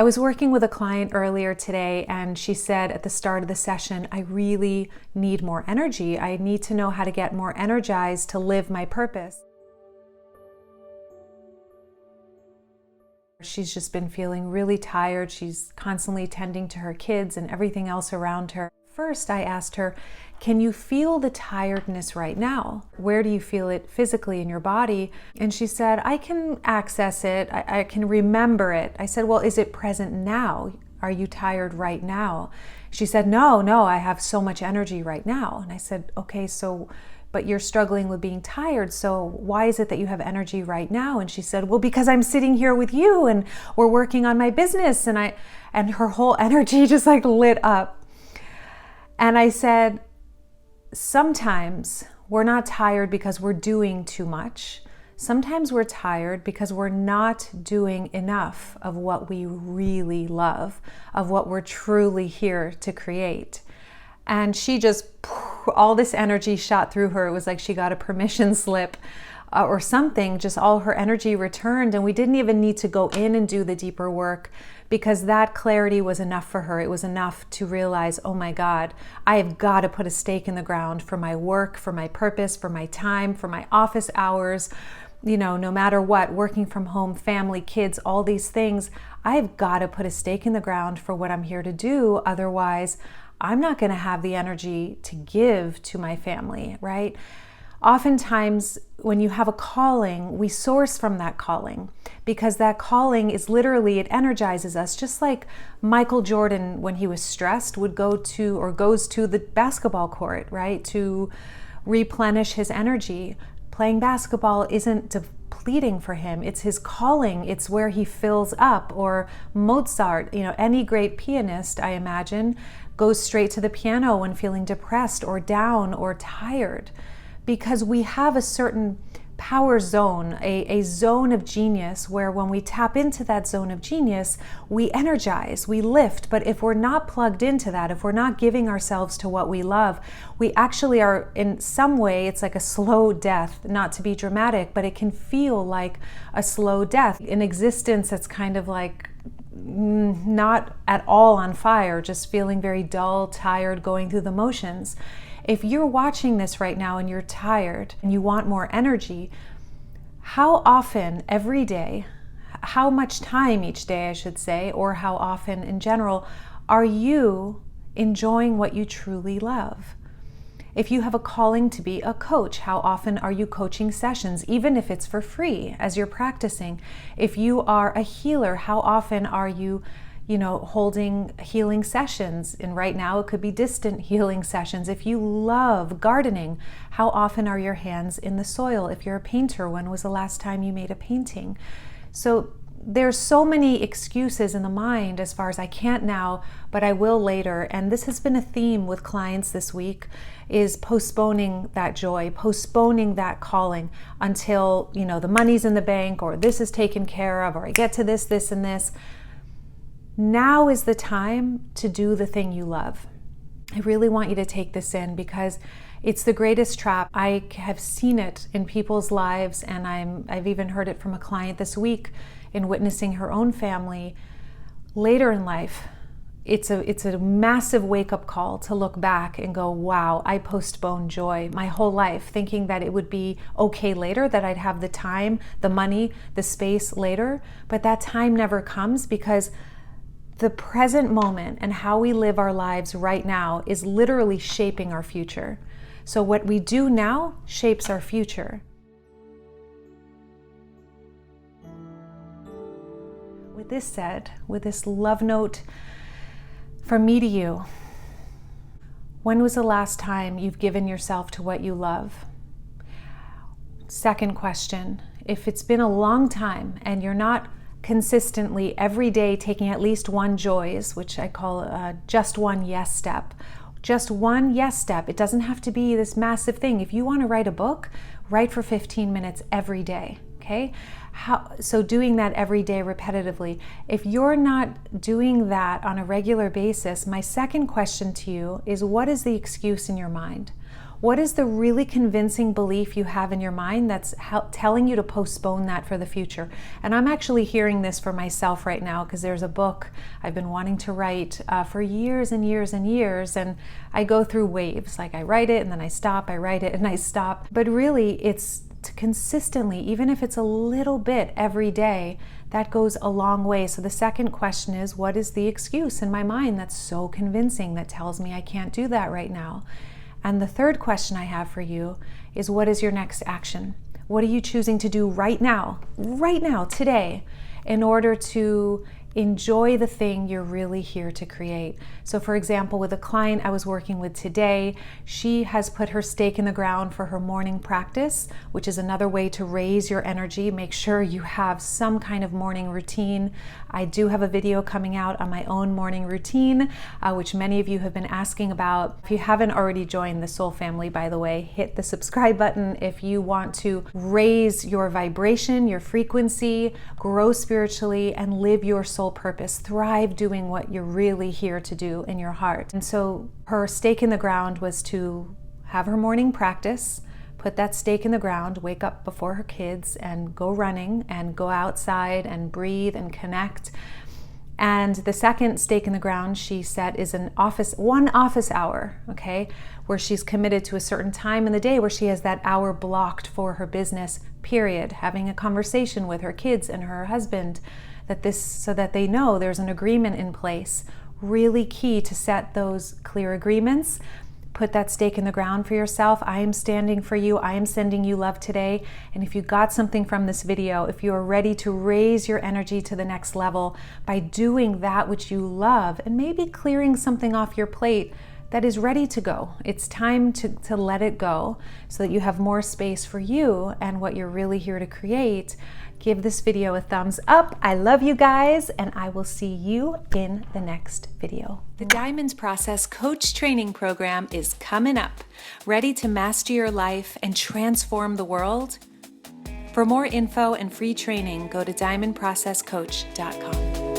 I was working with a client earlier today, and she said at the start of the session, I really need more energy. I need to know how to get more energized to live my purpose. She's just been feeling really tired. She's constantly tending to her kids and everything else around her. First, I asked her, can you feel the tiredness right now? Where do you feel it physically in your body? And she said, I can access it. I can remember it. I said, well, is it present now? Are you tired right now? She said, no, I have so much energy right now. And I said, okay, but you're struggling with being tired, so why is it that you have energy right now? And she said, well, because I'm sitting here with you and we're working on my business. And her whole energy just like lit up. And I said, sometimes we're not tired because we're doing too much. Sometimes we're tired because we're not doing enough of what we really love, of what we're truly here to create. And she just, all this energy shot through her. It was like she got a permission slip or something. Just all her energy returned, and we didn't even need to go in and do the deeper work, because that clarity was enough for her. It was enough to realize, oh my God, I have got to put a stake in the ground for my work, for my purpose, for my time, for my office hours, no matter what, working from home, family, kids, all these things. I've got to put a stake in the ground for what I'm here to do. Otherwise, I'm not going to have the energy to give to my family, right? Oftentimes, when you have a calling, we source from that calling, because that calling is literally, it energizes us. Just like Michael Jordan, when he was stressed, would go to or goes to the basketball court, right, to replenish his energy. Playing basketball isn't depleting for him. It's his calling. It's where he fills up. Or Mozart, any great pianist, I imagine, goes straight to the piano when feeling depressed or down or tired, because we have a certain power zone, a zone of genius, where when we tap into that zone of genius, we energize, we lift. But if we're not plugged into that, if we're not giving ourselves to what we love, we actually are, in some way, it's like a slow death. Not to be dramatic, but it can feel like a slow death, an existence that's kind of like not at all on fire, just feeling very dull, tired, going through the motions. If you're watching this right now and you're tired and you want more energy, how often every day, how much time each day, I should say, or how often in general, are you enjoying what you truly love? If you have a calling to be a coach, how often are you coaching sessions, even if it's for free as you're practicing? If you are a healer, how often are you, holding healing sessions? And right now it could be distant healing sessions. If you love gardening, how often are your hands in the soil? If you're a painter, when was the last time you made a painting? So there's so many excuses in the mind as far as I can't now, but I will later. And this has been a theme with clients this week, is postponing that joy, postponing that calling until, the money's in the bank, or this is taken care of, or I get to this, and this. Now is the time to do the thing you love. I really want you to take this in, because it's the greatest trap. I have seen it in people's lives, and I've even heard it from a client this week in witnessing her own family later in life. It's a massive wake-up call to look back and go, wow, I postponed joy my whole life, thinking that it would be okay later, that I'd have the time, the money, the space later. But that time never comes, because the present moment and how we live our lives right now is literally shaping our future. So what we do now shapes our future. With this said, with this love note from me to you, when was the last time you've given yourself to what you love? Second question, if it's been a long time and you're not consistently every day taking at least one joys, which I call just one yes step. Just one yes step. It doesn't have to be this massive thing. If you want to write a book, write for 15 minutes every day. Okay? So doing that every day repetitively. If you're not doing that on a regular basis, my second question to you is, what is the excuse in your mind? What is the really convincing belief you have in your mind that's telling you to postpone that for the future? And I'm actually hearing this for myself right now, because there's a book I've been wanting to write for years and years and years, and I go through waves. Like I write it and then I stop, I write it and I stop. But really it's to consistently, even if it's a little bit every day, that goes a long way. So the second question is, what is the excuse in my mind that's so convincing that tells me I can't do that right now? And the third question I have for you is, what is your next action? What are you choosing to do right now, today, in order to enjoy the thing you're really here to create? So for example, with a client I was working with today, she has put her stake in the ground for her morning practice, which is another way to raise your energy. Make sure you have some kind of morning routine. I do have a video coming out on my own morning routine, which many of you have been asking about. If you haven't already joined the Soul family, by the way, hit the subscribe button if you want to raise your vibration, your frequency, grow spiritually, and live your soul purpose, thrive doing what you're really here to do in your heart. And so her stake in the ground was to have her morning practice, put that stake in the ground, wake up before her kids and go running and go outside and breathe and connect. And the second stake in the ground she set is one office hour, okay, where she's committed to a certain time in the day where she has that hour blocked for her business, period, having a conversation with her kids and her husband, so that they know there's an agreement in place. Really key to set those clear agreements. Put that stake in the ground for yourself. I am standing for you. I am sending you love today. And if you got something from this video, if you are ready to raise your energy to the next level by doing that which you love and maybe clearing something off your plate that is ready to go, it's time to let it go so that you have more space for you and what you're really here to create. Give this video a thumbs up. I love you guys, and I will see you in the next video. The Diamonds Process Coach Training Program is coming up. Ready to master your life and transform the world? For more info and free training, go to diamondprocesscoach.com.